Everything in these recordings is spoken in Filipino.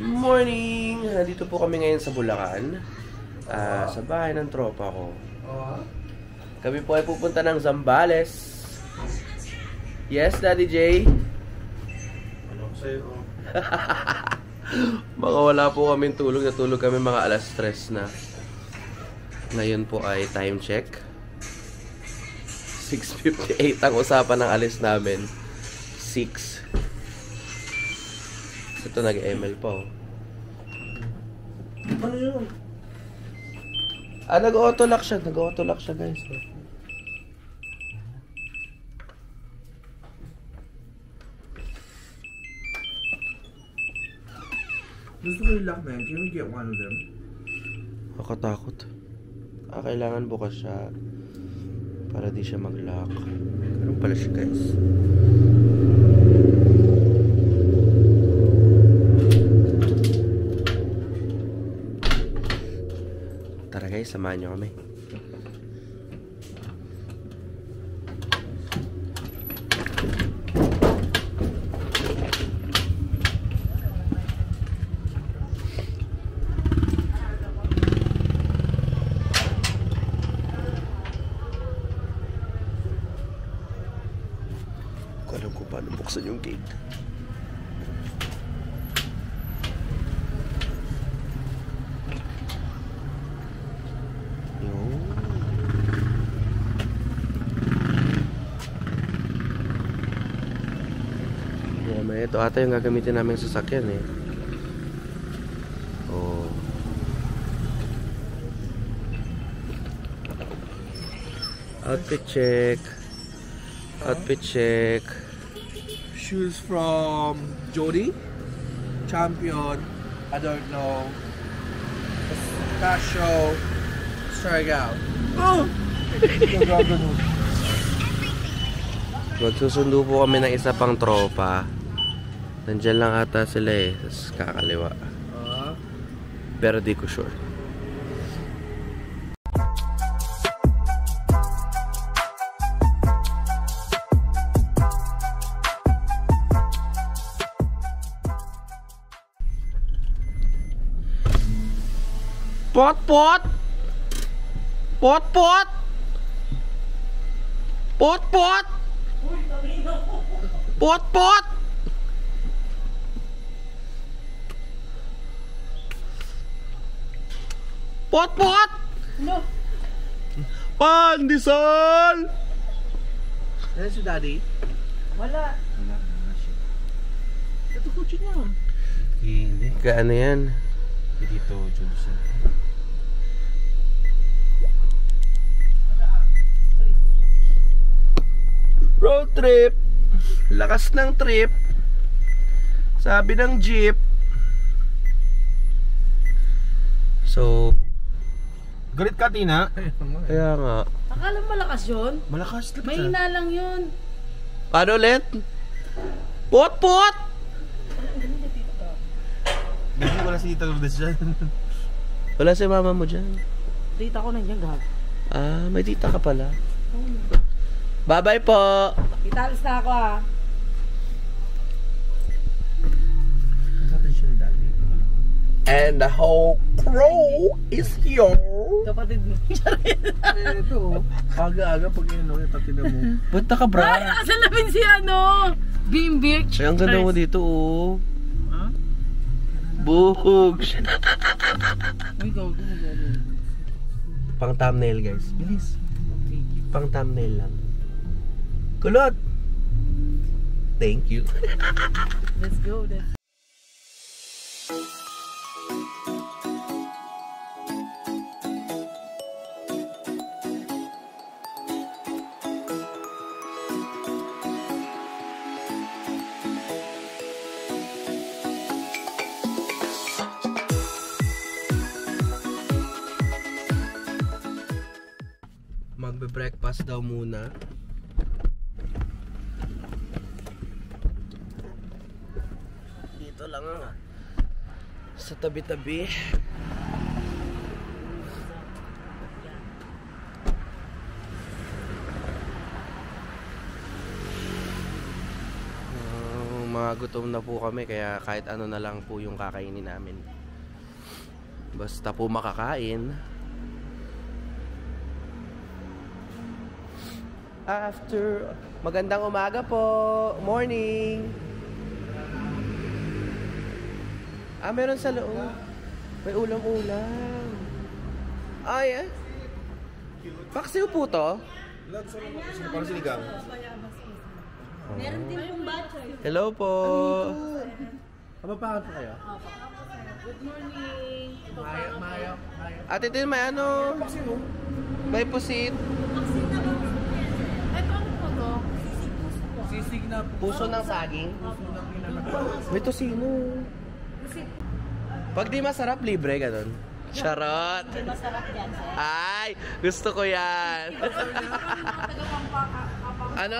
Morning! Nandito po kami ngayon sa Bulacan. Sa bahay ng tropa ko. Kami po ay pupunta ng Zambales. Yes, Daddy J? Ano sa'yo? Baka wala po kaming tulog. Natulog kami mga alas 3 na. Ngayon po ay time check. 6:58 ang usapan ng alis namin. 6. Ito nag-ML pa oh. Ano yun? Nag-auto-lock siya. Nag-auto-lock siya, guys. Gusto ko yung lock, man. Can we get one of them? Nakatakot. Kailangan bukas siya para di siya mag-lock. Ganun pala siya, guys. Tara guys, samahan niyo kami. Alam ko paano buksan yung gate. Ito ata yung gagamitin namin sa sasakyan eh. Oh. Outfit check. Outfit check. Shoes from Jody. Champion. I don't know. Pistachio. Strike out. Oh! Magsusundo po kami ng isa pang tropa. Nandyan lang ata sila eh. Tapos kakaliwa. Pero di ko sure. Pot pot! Pot pot! Pot pot! Pot pot! Pot pot! No. Pandesal! Ano si Daddy? Wala. Ito kutsi niya. Hindi. Gaano yan? Dito, Judson. Road trip. Lakas ng trip. Sabi ng jeep. So, Galit ka, Tina? kaya nga. Akala mo malakas yun? Malakas na Mahina lang yun. Paano ulit? Pot pot! Galit wala si Tita Lourdes dyan. Wala si mama mo dyan. Data ko nandiyan, gag. May tita ka pala. Bye-bye po! Italis na ako ah. And the whole crew is here. Kapatid mo. Ito, aga-aga pag inuwi, takin mo. Ba't naka-bra? Ay, nakasalamin si ano! Bimbik. Siya, ang ganda mo dito oh. Buhog. Uy, gago. Pang thumbnail guys. Bilis. Pang thumbnail lang. Kulot! Thank you. Let's go then. Magbe-breakfast daw muna. Dito lang sa tabi-tabi. mga gutom na po kami kaya kahit ano na lang po yung kakainin namin. Basta po makakain. After, magandang umaga po. Morning. Meron sa loob. May ulam-ulam. Ay, paksiw po to? Parang sinigang. Meron din pong batchoy. Hello po. Kapapangan po kayo? Good morning. Maya. Ate Tin, may ano? May pusit. Ito ano po to? Sisig na Puso ng saging. May tosino. Pag di masarap, libre ganun. Charot. Hindi masarap yan, sir. Ay, gusto ko yan. Ano?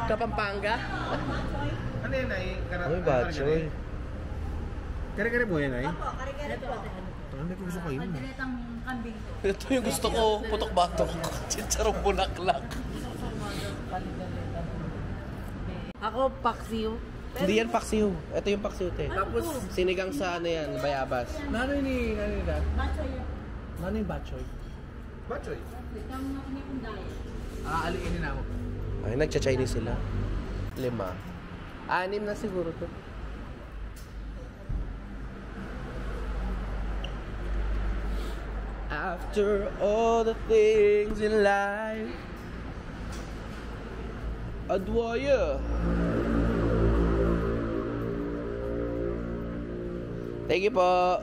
Kapampanga? Ano yun ay? Ay, batchoy. Kare-kare po yan ay? Opo, kare-kare po. Hindi ko gusto ko yun. Pandiretang kambing po. Ito yung gusto ko. Putok-batok. Chicharong bulaklak. Ako, paksiw. Hindi yan paksiw. Ito yung paksiw, te. Tapos, Sinigang sa ano yan, bayabas. nano ni dad? Batchoy. Nano yung batchoy? Batchoy? Itang yung diet. Aaliinin na ako. Ay, nagcha-Chinese sila. 5. 6 na siguro to. After all the things in life, adwaya. Thank you po.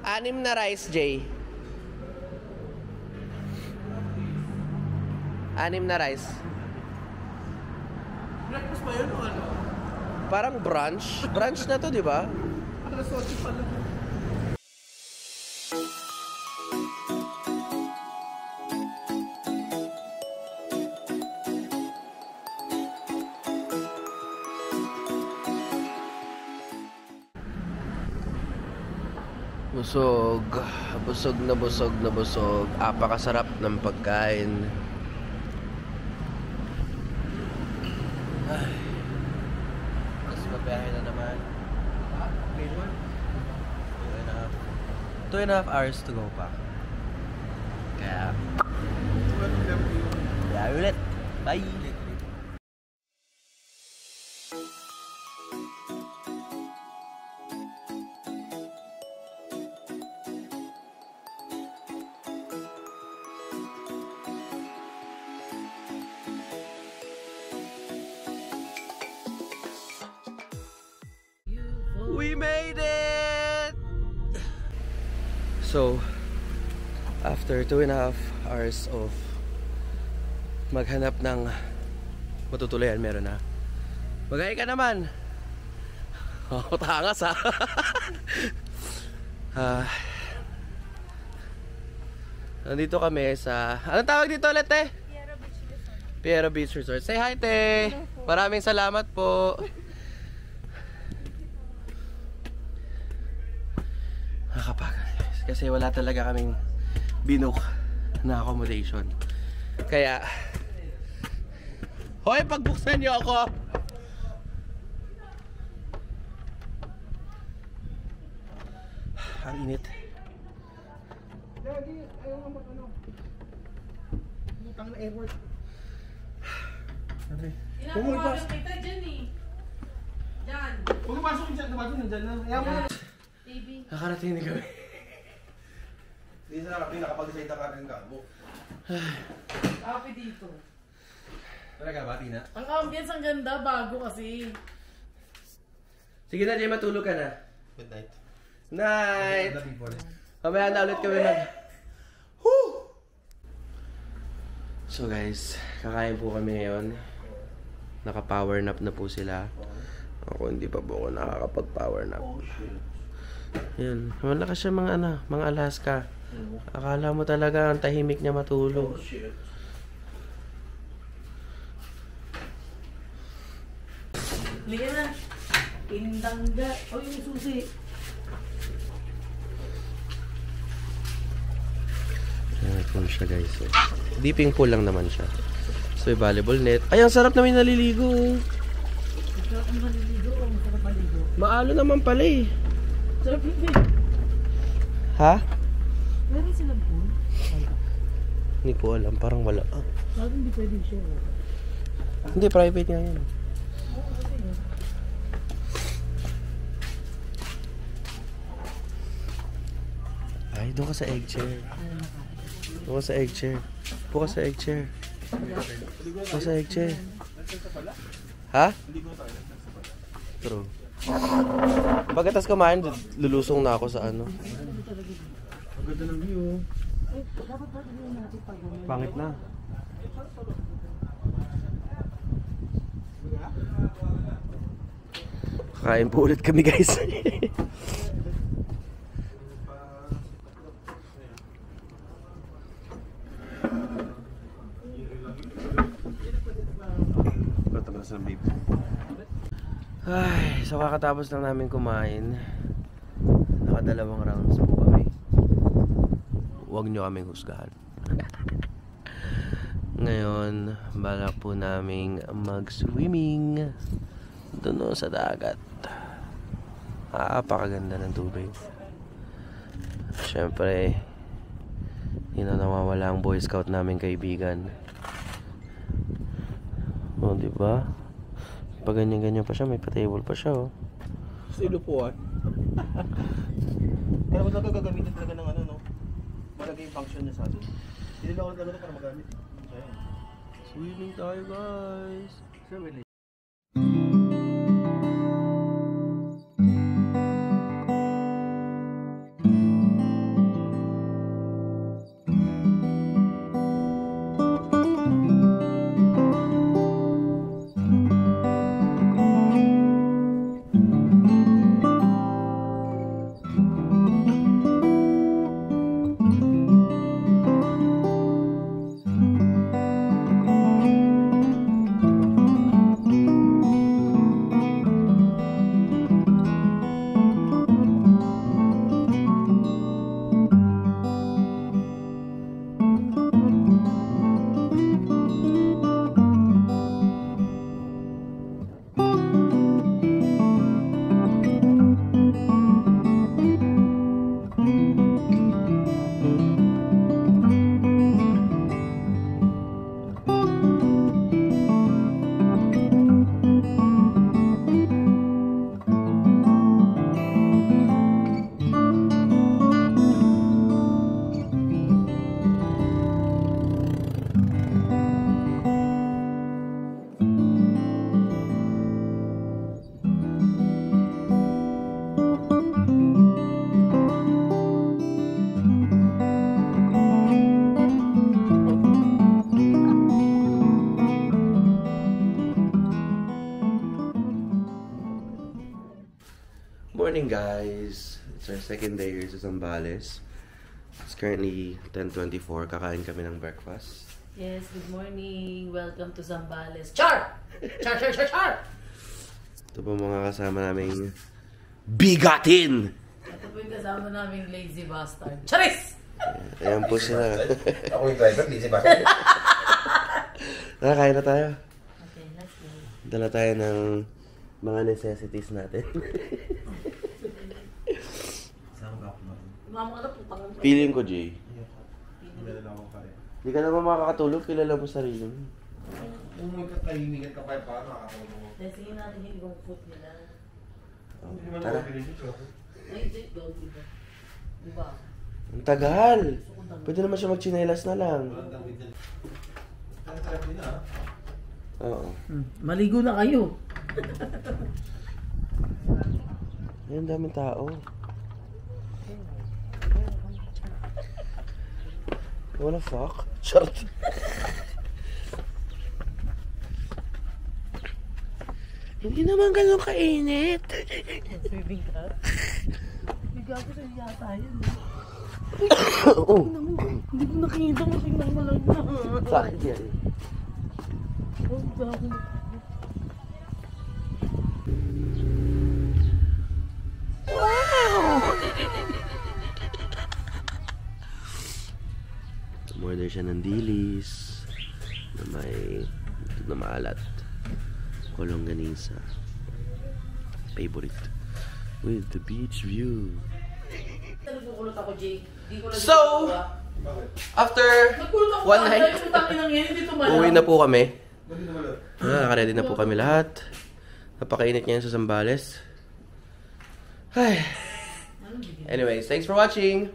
6 na rice, Jay. 6 na rice. Breakfast ba yun o ano? Parang brunch. Brunch na to, di ba? Alas 8 pala. Busog. Busog na busog na busog. Apakasarap ng pagkain. Ay. Mas mabiyahe na naman. 2.5 hours to go pa. Kaya, ulit. Bye! We made it! So, after 2.5 hours of maghanap ng matutuluyan, meron na. Magay ka naman! Oh, tangas ha! Nandito kami sa... Anong tawag dito ulit eh? Piero Beach Resort. Say hi, te! Maraming salamat po! Nakakapagod guys. Kasi wala talaga kaming binook na accommodation. Kaya, hoy, pagbuksan niyo ako! Ang init. Daddy, ayaw nga mag-ano. Butang na airport. Sabi. Inakuha kita dyan eh. Dyan. Huwag pasok dyan. Napasok na dyan na. Ayaw mo na. Baby. Nakarating na kami. Hindi na nakapag-salita ka rin ka. Happy dito. Talaga ba, Tina? Ang ambience ang ganda, bago kasi. Sige na, Jay, matulog ka na. Good night. Night! The people. Mamaya na ulit kami mag... Woo! So guys, kakain po kami ngayon. Naka-power nap na po sila. Ako hindi pa po ako nakakapag-power nap. Yan. Malakas siya mga Alaska. Akala mo talaga ang tahimik niya matulog. Liga na. Indangga. O yung susi. Ayan siya guys. So, deeping pool lang naman siya. So may volleyball net. Ay, ang sarap namin naliligo. Sarap ang maliligo o masarap maligo? Maalo naman pala eh. Sarap yun eh. Ha? Meron silang pool? Hindi ko alam, parang wala. Bakit hindi pwede siya? Hindi, private nga yan. Ay, doon ka sa egg chair. Doon ka sa egg chair. Doon ka sa egg chair. Doon ka sa egg chair. Ha? True. Pagkatas kumain, lulusong na ako sa ano. Ang ganda ng view. Pangit na. Kakain po ulit kami guys. Ay, so kakatapos lang namin kumain. Nakadalawang rounds po kami. Huwag nyo kaming husgahan. Ngayon, balak po naming mag-swimming doon sa dagat. Napakaganda ng tubig. Siyempre, hindi na nawawala ang Boy Scout naming kaibigan. O, diba? Pag ganyan-ganyan pa siya, may pa-table pa siya, oh. Silo po ah. Kaya ba talaga gagamitin talaga ng ano, no? Malagay yung function niya sa atin. Hindi lang ako talaga para magamit. Kaya. Swimming tayo, guys. Sir, wait. Morning guys! It's our second day here sa Zambales. It's currently 10:24. Kakain kami ng breakfast. Yes, good morning. Welcome to Zambales. Char! Char, char, char, char! Ito po mga kasama naming bigatin! Ito po yung kasama naming lazy bastard. Charis! Ayan po sila. Ako yung driver, busy ba? Nakakain na tayo. Okay, let's go. Dala tayo ng mga necessities natin. Mama ka na putang ang Feeling ko, Jay. Hindi na ako kaya. Hindi ka naman makakatulog. Kilala mo sarili mo. Kung magkatahimingan ka pa, paano makakatulog mo? Testingin natin yung foot nila. Hindi naman Tara. ako pinili ko. Ay, dog, diba? Diba? Ang tagal! Pwede naman siya magchinelas na lang. Ang sarap din ah. Oo. Maligo na kayo. Ayan, daming tao. What the fuck? Shut up. Hindi naman ganun kainit. Swimming ka? Bigago sa yata yun. Oo. Hindi ko nakita mo tingnan mo lang na. Bakit yan? Oh, gago. Umorder siya ng dilis na may maalat, kolongganisa, favorite. With the beach view. Nagkukulot ako, Jay. Di ko na So, after one night, uwi na po kami. Nakaready na po kami lahat. Napakainit ngayon sa Zambales. Ay. Anyways, thanks for watching.